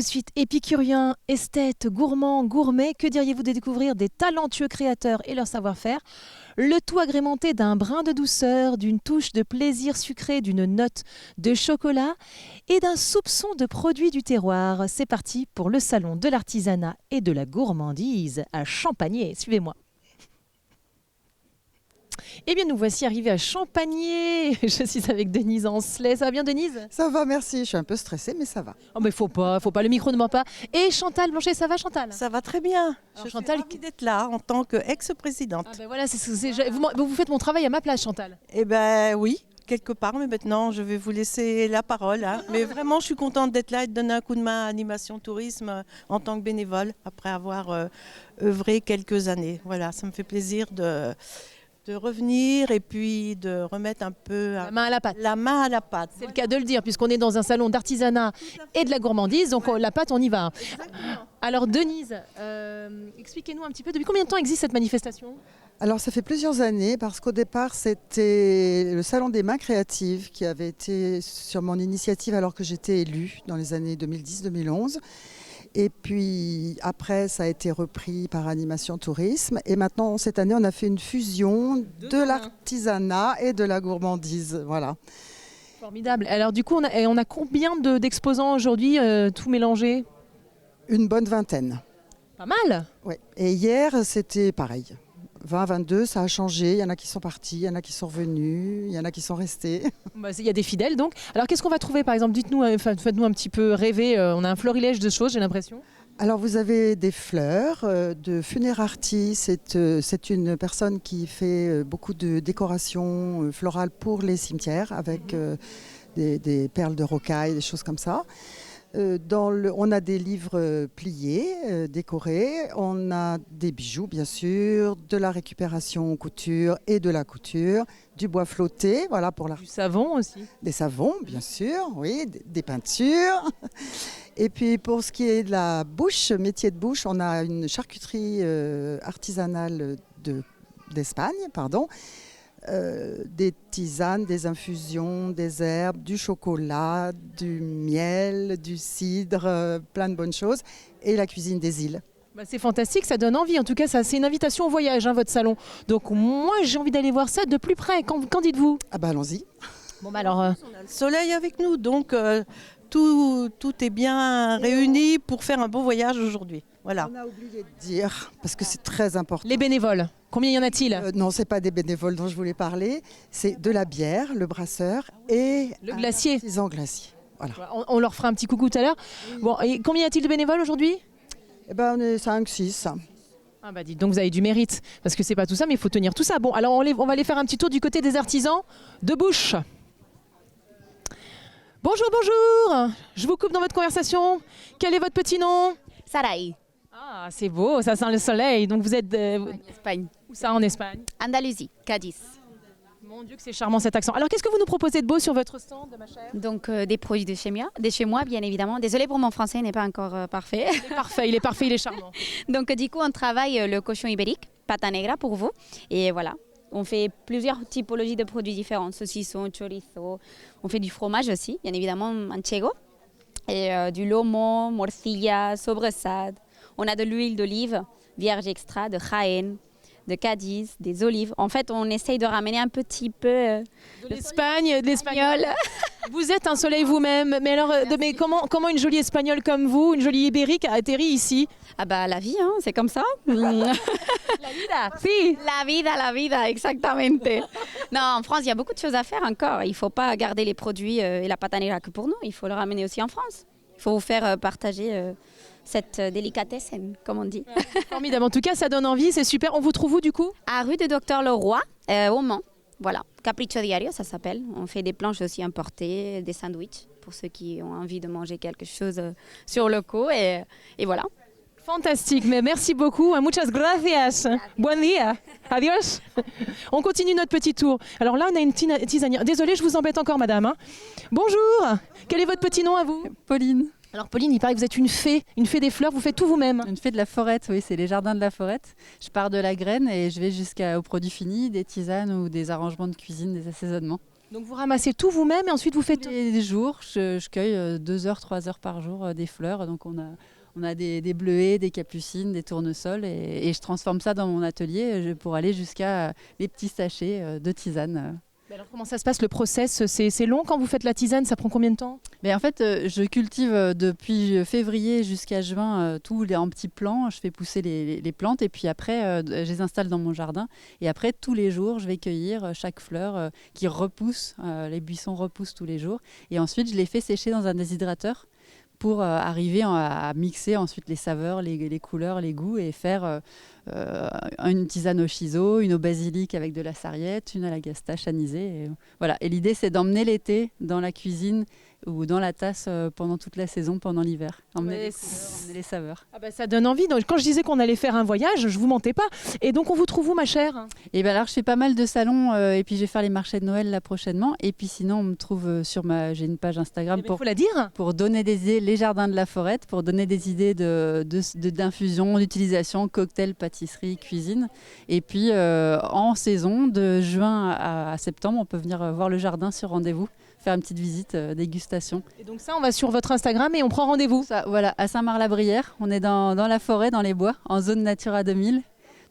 de suite, épicuriens, esthètes, gourmands, gourmets, que diriez-vous de découvrir des talentueux créateurs et leur savoir-faire? Le tout agrémenté d'un brin de douceur, d'une touche de plaisir sucré, d'une note de chocolat et d'un soupçon de produits du terroir. C'est parti pour le salon de l'artisanat et de la gourmandise à Champagné. Suivez-moi. Eh bien, nous voici arrivés à Champagné. Je suis avec Denise Ancelet. Ça va bien, Denise? Ça va, merci. Je suis un peu stressée, mais ça va. Oh, mais faut pas, le micro ne ment pas. Et Chantal Blanchet, ça va, Chantal? Ça va très bien. Alors, Je Chantal, suis ravie d'être là en tant qu'ex-présidente. Ah ben voilà, vous faites mon travail à ma place, Chantal. Eh ben oui, quelque part, mais maintenant je vais vous laisser la parole. Mais vraiment, je suis contente d'être là et de donner un coup de main à Animation Tourisme en tant que bénévole après avoir œuvré quelques années. Voilà, ça me fait plaisir de revenir et puis de remettre un peu La main à la pâte. la main à la pâte. C'est le cas de le dire, puisqu'on est dans un salon d'artisanat et de la gourmandise, donc la pâte, on y va. Alors Denise, expliquez-nous un petit peu, depuis combien de temps existe cette manifestation? Alors, ça fait plusieurs années, parce qu'au départ, c'était le Salon des mains créatives qui avait été sur mon initiative alors que j'étais élue dans les années 2010-2011. Et puis après, ça a été repris par Animation Tourisme. Et maintenant, cette année, on a fait une fusion de l'artisanat et de la gourmandise. Voilà. Formidable. Alors du coup, on a combien d'exposants aujourd'hui, tout mélangé? Une bonne vingtaine. Pas mal. Ouais. Et hier, c'était pareil. 20, 22, ça a changé. Il y en a qui sont partis, il y en a qui sont revenus, il y en a qui sont restés. Bah, il y a des fidèles donc. Alors qu'est-ce qu'on va trouver par exemple? Dites-nous, faites-nous un petit peu rêver. On a un florilège de choses, j'ai l'impression. Alors vous avez des fleurs de Funerarty, c'est une personne qui fait beaucoup de décorations florales pour les cimetières avec des perles de rocaille, des choses comme ça. On a des livres pliés, décorés, on a des bijoux bien sûr, de la récupération couture et de la couture, du bois flotté, voilà pour Du savon aussi. des savons bien sûr, oui, des peintures. Et puis pour ce qui est de la bouche, métier de bouche, on a une charcuterie artisanale d'Espagne, pardon. Des tisanes, des infusions, des herbes, du chocolat, du miel, du cidre, plein de bonnes choses. Et la cuisine des îles. Bah, c'est fantastique, ça donne envie. En tout cas, c'est une invitation au voyage, votre salon. Donc moi, j'ai envie d'aller voir ça de plus près. Qu'en dites-vous? Ah bah allons-y. Bon, bah alors... On a le soleil avec nous, donc tout est bien réuni pour faire un beau voyage aujourd'hui. Voilà. On a oublié de dire, parce que c'est très important. Les bénévoles, combien y en a-t-il? Non, ce n'est pas des bénévoles dont je voulais parler, c'est de la bière, le brasseur et Le glacier. l'artisan glacier. Voilà. On leur fera un petit coucou tout à l'heure. Bon, et combien y a-t-il de bénévoles aujourd'hui? Eh ben, on est 5, 6. Ah bah dites donc, vous avez du mérite, parce que c'est pas tout ça, mais il faut tenir tout ça. Bon, alors on va aller faire un petit tour du côté des artisans de bouche. Bonjour, bonjour. Je vous coupe dans votre conversation. Quel est votre petit nom? Sarai, Ah, c'est beau, ça sent le soleil. Donc vous êtes... Espagne. où ça en Espagne? Andalousie, Cadiz. Mon Dieu que c'est charmant cet accent. Alors qu'est-ce que vous nous proposez de beau sur votre stand, ma chère? Donc des produits de chez moi, bien évidemment. Désolée pour mon français, n'est pas encore parfait. Il est parfait, il est charmant. Donc du coup, on travaille le cochon ibérique, pata negra pour vous. Et voilà, on fait plusieurs typologies de produits différents. Saucisson, chorizo. On fait du fromage aussi, bien évidemment, manchego. Et du lomo, morcilla, sobressade. On a de l'huile d'olive, vierge extra, de Jaén, de Cadiz, des olives. En fait, on essaye de ramener un petit peu De l'Espagne, de l'espagnol. Vous êtes un soleil vous-même, mais alors, mais comment une jolie espagnole comme vous, une jolie ibérique, a atterri ici? Ah bah la vie, hein, c'est comme ça. La vida, si. La vida, exactamente. Non, en France, il y a beaucoup de choses à faire encore. Il ne faut pas garder les produits et la pata negra que pour nous. Il faut le ramener aussi en France. Il faut vous faire partager cette délicatesse, comme on dit. Formidable. En tout cas, ça donne envie, c'est super. On vous trouve où du coup? À rue de Docteur Leroy, au Mans. Voilà, Capriccio Diario, ça s'appelle. On fait des planches aussi importées, des sandwichs pour ceux qui ont envie de manger quelque chose sur le coup. Et voilà. Fantastique, mais merci beaucoup. Muchas gracias. Buen día. Adios. On continue notre petit tour. Alors là, on a une tisanière. Désolée, je vous embête encore, madame. Bonjour. Quel est votre petit nom à vous? Pauline, Alors Pauline, il paraît que vous êtes une fée des fleurs. Vous faites tout vous-même. une fée de la forêt, oui, c'est les jardins de la forêt. Je pars de la graine et je vais jusqu'au produit fini, des tisanes ou des arrangements de cuisine, des assaisonnements. Donc vous ramassez tout vous-même et ensuite vous faites... Tous les jours, je cueille 2 heures, 3 heures par jour des fleurs. Donc on a des bleuets, des capucines, des tournesols et je transforme ça dans mon atelier pour aller jusqu'à les petits sachets de tisane. Mais alors comment ça se passe le process? C'est long quand vous faites la tisane, ça prend combien de temps? Mais en fait, je cultive depuis février jusqu'à juin tous en petits plants. Je fais pousser les plantes et puis après, je les installe dans mon jardin. Et après, tous les jours, je vais cueillir chaque fleur qui repousse. Les buissons repoussent tous les jours. Et ensuite, je les fais sécher dans un déshydrateur pour arriver à mixer ensuite les saveurs, les couleurs, les goûts et faire une tisane au shiso, une au basilic avec de la sarriette, une à la gastache anisée. Et, voilà. Et l'idée, c'est d'emmener l'été dans la cuisine ou dans la tasse pendant toute la saison, pendant l'hiver. Emmener les couleurs, emmener les saveurs. Ah bah, ça donne envie. Donc, quand je disais qu'on allait faire un voyage, je vous mentais pas. Et donc on vous trouve où, ma chère? Et ben alors, je fais pas mal de salons et puis je vais faire les marchés de Noël là prochainement. Et puis sinon, on me trouve j'ai une page Instagram Il faut la dire. pour donner des idées, les jardins de la forêt, pour donner des idées d'infusion, d'utilisation, cocktail, pâtisserie, cuisine. Et puis en saison, de juin à septembre, on peut venir voir le jardin sur rendez-vous, faire une petite visite, dégustation. Et donc ça, on va sur votre Instagram et on prend rendez-vous. Ça, voilà, à Saint-Marc-la-Brière, on est dans la forêt, dans les bois, en zone Natura 2000.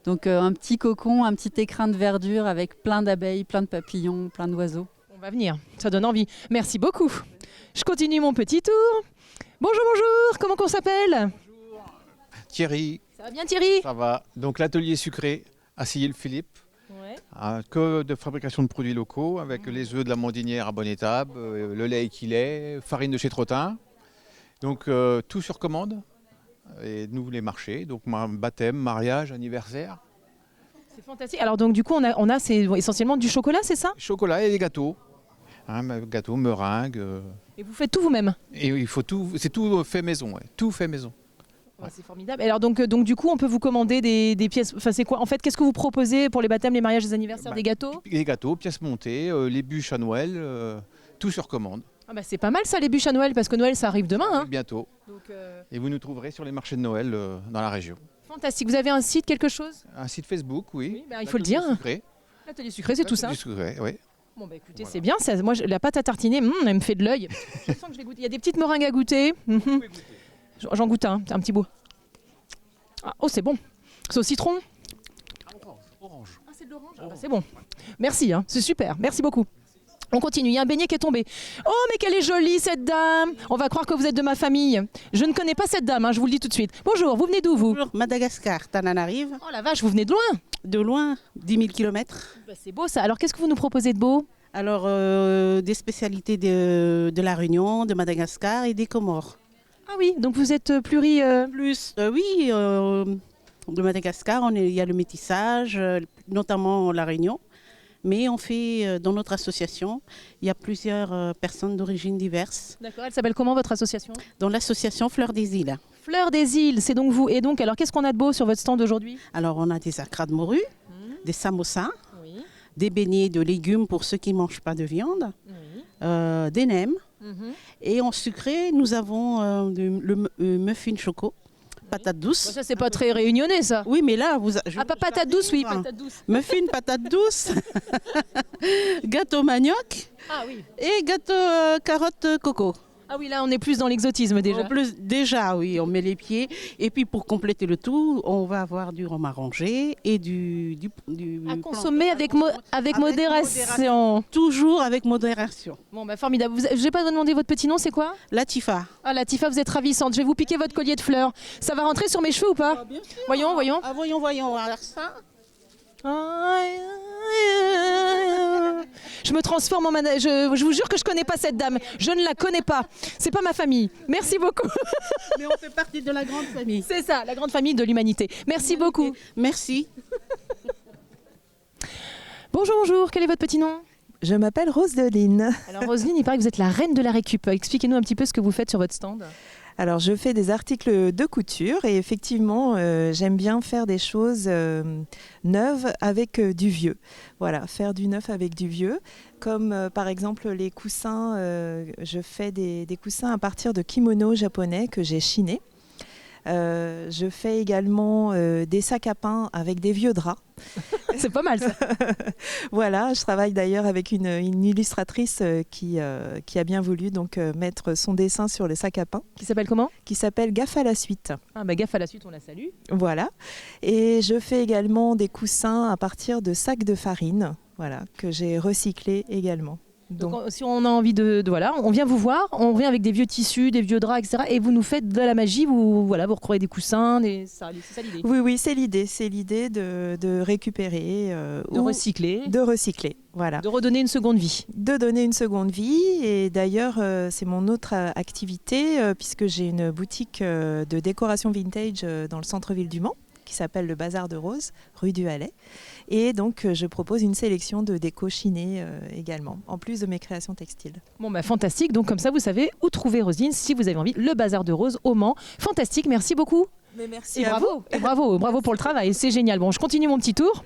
Donc un petit cocon, un petit écrin de verdure avec plein d'abeilles, plein de papillons, plein d'oiseaux. On va venir, ça donne envie. Merci beaucoup. Je continue mon petit tour. Bonjour, bonjour, comment qu'on s'appelle? Thierry, Ça va bien, Thierry? ça va. Donc l'atelier sucré à Silly-le-Philippe, Ouais. que de fabrication de produits locaux avec les œufs de la Mondinière à bonne étape, le lait équilé, farine de chez Trottin. Donc tout sur commande. Et nous les marchés, donc baptême, mariage, anniversaire, C'est fantastique. Alors donc du coup, on a c'est essentiellement du chocolat, c'est ça? chocolat et des gâteaux. Gâteaux, meringues. Et vous faites tout vous-même? Et il faut tout, c'est tout fait maison, ouais, tout fait maison. Ouais, c'est formidable. Alors donc du coup, on peut vous commander des pièces. Enfin, c'est quoi? En fait, qu'est-ce que vous proposez pour les baptêmes, les mariages, les anniversaires, Bah, des gâteaux? Les gâteaux, pièces montées, les bûches à Noël, tout sur commande. Ah bah, c'est pas mal ça, les bûches à Noël, parce que Noël, ça arrive demain. Hein. Bientôt. Donc, Et vous nous trouverez sur les marchés de Noël dans la région. fantastique. Vous avez un site, quelque chose? Un site Facebook, oui. Oui, bah, il faut le dire. Sucré. L'atelier sucré, c'est tout ça. Du sucré, oui. Bon bah écoutez, Voilà. c'est bien. Ça, moi, la pâte à tartiner, elle me fait de l'œil. Je sens que je l'ai goûté. Il y a des petites meringues à goûter. Mhm. J'en goûte un petit bout. Ah, oh, c'est bon. C'est au citron. Orange. Ah, c'est de l'orange. Ah, bah, c'est bon. Merci, hein. C'est super. Merci beaucoup. On continue. Il y a un beignet qui est tombé. Oh, mais qu'elle est jolie, cette dame. On va croire que vous êtes de ma famille. Je ne connais pas cette dame, hein, je vous le dis tout de suite. Bonjour, vous venez d'où, vous? Bonjour, Madagascar, Tananarive, Oh la vache, vous venez de loin. de loin, 10 000 km. Bah, c'est beau ça. Alors, qu'est-ce que vous nous proposez de beau? Alors, des spécialités de la Réunion, de Madagascar et des Comores. Ah oui, donc vous êtes Plus, oui, de Madagascar, il y a le métissage, notamment la Réunion. Mais on fait, dans notre association, il y a plusieurs personnes d'origines diverses. D'accord, elle s'appelle comment votre association? Dans l'association Fleurs des Îles. Fleur des îles, c'est donc vous. Et donc, alors qu'est-ce qu'on a de beau sur votre stand aujourd'hui? Alors, on a des acras de morue, des samosas, Oui. des beignets de légumes pour ceux qui ne mangent pas de viande, des nems. Et en sucré, nous avons le muffin choco, patate douce. Ça, c'est pas très réunionnais, ça. Oui, mais là, Ah, pas patate douce, oui, hein. patate douce. Muffin, patate douce, gâteau manioc Ah oui. et gâteau carotte coco. Ah oui, là, on est plus dans l'exotisme déjà. En plus, déjà, oui, on met les pieds. Et puis, pour compléter le tout, on va avoir du rhum arrangé et du À consommer avec modération. Toujours avec modération. Bon, bah formidable. Je n'ai pas demandé votre petit nom, c'est quoi? Latifa. Ah, Latifa, vous êtes ravissante. Je vais vous piquer votre collier de fleurs. Ça va rentrer sur mes cheveux ou pas? Voyons, voyons. Ah, voyons. Alors ça, Je me transforme en je vous jure que je connais pas cette dame. Je ne la connais pas. C'est pas ma famille. Merci beaucoup. mais on fait partie de la grande famille. C'est ça, la grande famille de l'humanité. Merci beaucoup. Merci. Bonjour, bonjour. Quel est votre petit nom? Je m'appelle Roseline. Alors Roselyne, il paraît que vous êtes la reine de la récup. Expliquez-nous un petit peu ce que vous faites sur votre stand. Alors, je fais des articles de couture et effectivement, j'aime bien faire des choses neuves avec du vieux. Voilà, faire du neuf avec du vieux. Comme par exemple les coussins, je fais des coussins à partir de kimonos japonais que j'ai chinés. Je fais également des sacs à pain avec des vieux draps. C'est pas mal ça. Voilà, je travaille d'ailleurs avec une illustratrice qui a bien voulu donc mettre son dessin sur les sacs à pain, Qui s'appelle comment? qui s'appelle Gaffe à la suite. Ah bah gaffe à la suite, on la salue. Voilà. Et je fais également des coussins à partir de sacs de farine, voilà, que j'ai recyclés également. Donc, si on a envie voilà, on vient vous voir, on vient avec des vieux tissus, des vieux draps, etc. Et vous nous faites de la magie, vous recroyez des coussins, c'est ça l'idée. Oui, c'est l'idée de récupérer De recycler, de recycler, voilà. de redonner une seconde vie. De donner une seconde vie. Et d'ailleurs, c'est mon autre activité, puisque j'ai une boutique de décoration vintage dans le centre-ville du Mans, qui s'appelle le Bazar de Rose, rue du Hallet. Et donc, je propose une sélection de déco chinée également, en plus de mes créations textiles. Bon bah fantastique, donc comme ça vous savez où trouver Roselyne si vous avez envie, le Bazar de Rose au Mans. Fantastique, merci beaucoup. Mais merci Et à vous. bravo pour le travail, c'est génial. Bon, je continue mon petit tour.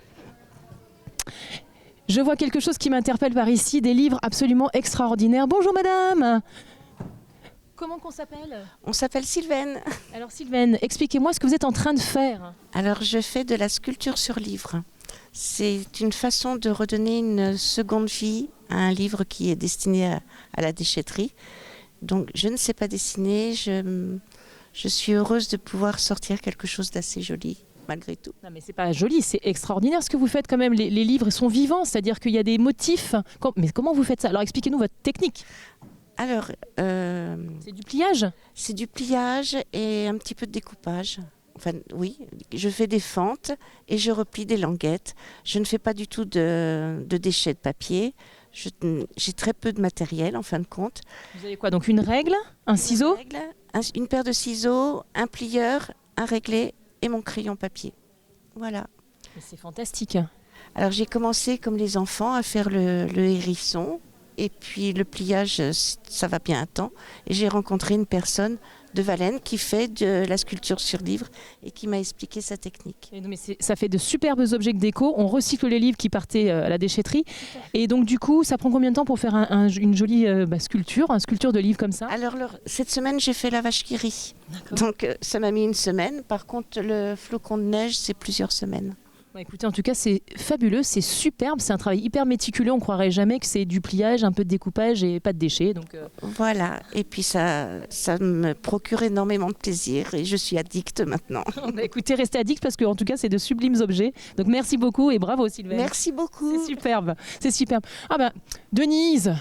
Je vois quelque chose qui m'interpelle par ici, des livres absolument extraordinaires. Bonjour madame. Comment qu'on s'appelle? On s'appelle Sylvaine. Alors Sylvaine, expliquez-moi ce que vous êtes en train de faire. Alors je fais de la sculpture sur livre. C'est une façon de redonner une seconde vie à un livre qui est destiné à la déchetterie. Donc je ne sais pas dessiner, je suis heureuse de pouvoir sortir quelque chose d'assez joli malgré tout. Non mais c'est pas joli, c'est extraordinaire ce que vous faites quand même. Les livres sont vivants, c'est-à-dire qu'il y a des motifs. Mais comment vous faites ça? Alors expliquez-nous votre technique. Alors C'est du pliage? c'est du pliage et un petit peu de découpage. Enfin oui, je fais des fentes et je replie des languettes. Je ne fais pas du tout de déchets de papier. J'ai très peu de matériel en fin de compte. Vous avez quoi? Donc une règle, un ciseau? Une paire de ciseaux, un plieur, un réglé et mon crayon papier. Voilà. Mais c'est fantastique. Alors j'ai commencé comme les enfants à faire le hérisson. Et puis le pliage, ça va bien un temps. Et j'ai rencontré une personne de Valence qui fait de la sculpture sur livre et qui m'a expliqué sa technique. Mais ça fait de superbes objets de déco. On recycle les livres qui partaient à la déchetterie. Et donc du coup, ça prend combien de temps pour faire une jolie sculpture de livre comme ça? Alors cette semaine, j'ai fait la vache qui rit. Donc ça m'a mis une semaine. Par contre, le flocon de neige, c'est plusieurs semaines. Bah, écoutez, en tout cas, c'est fabuleux, c'est superbe. C'est un travail hyper méticuleux. On croirait jamais que c'est du pliage, un peu de découpage et pas de déchets. Donc, Voilà. Et puis ça me procure énormément de plaisir et je suis addict maintenant. Bah, écoutez, restez addict parce que en tout cas, c'est de sublimes objets. Donc merci beaucoup et bravo Sylvaine. Merci beaucoup. C'est superbe, c'est superbe. Ah ben, Denise,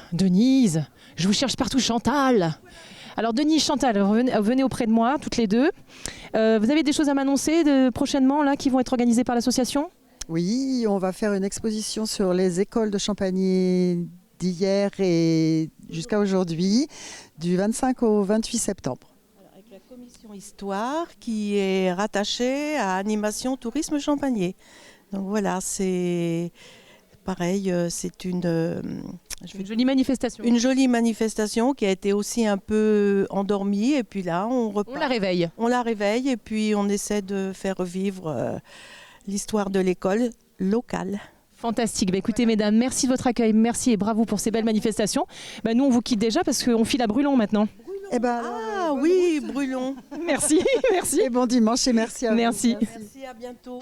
je vous cherche partout. Chantal. Alors Denise, Chantal, venez auprès de moi, toutes les deux. Vous avez des choses à m'annoncer prochainement là, qui vont être organisées par l'association? Oui, on va faire une exposition sur les écoles de Champagny d'hier et jusqu'à aujourd'hui, du 25 au 28 septembre. Alors, avec la commission Histoire qui est rattachée à Animation Tourisme Champagné. Donc voilà, c'est pareil, c'est une jolie manifestation. Une jolie manifestation qui a été aussi un peu endormie et puis là on repart. On la réveille. On la réveille et puis on essaie de faire revivre l'histoire de l'école locale. Fantastique. Bah, écoutez mesdames, merci de votre accueil, merci et bravo pour ces belles manifestations. Bah, nous on vous quitte déjà parce qu'on file à Brulon maintenant. Eh ben, Ah oui, Brulon. Merci, merci. Et bon dimanche et merci à vous. Merci. Merci, à bientôt.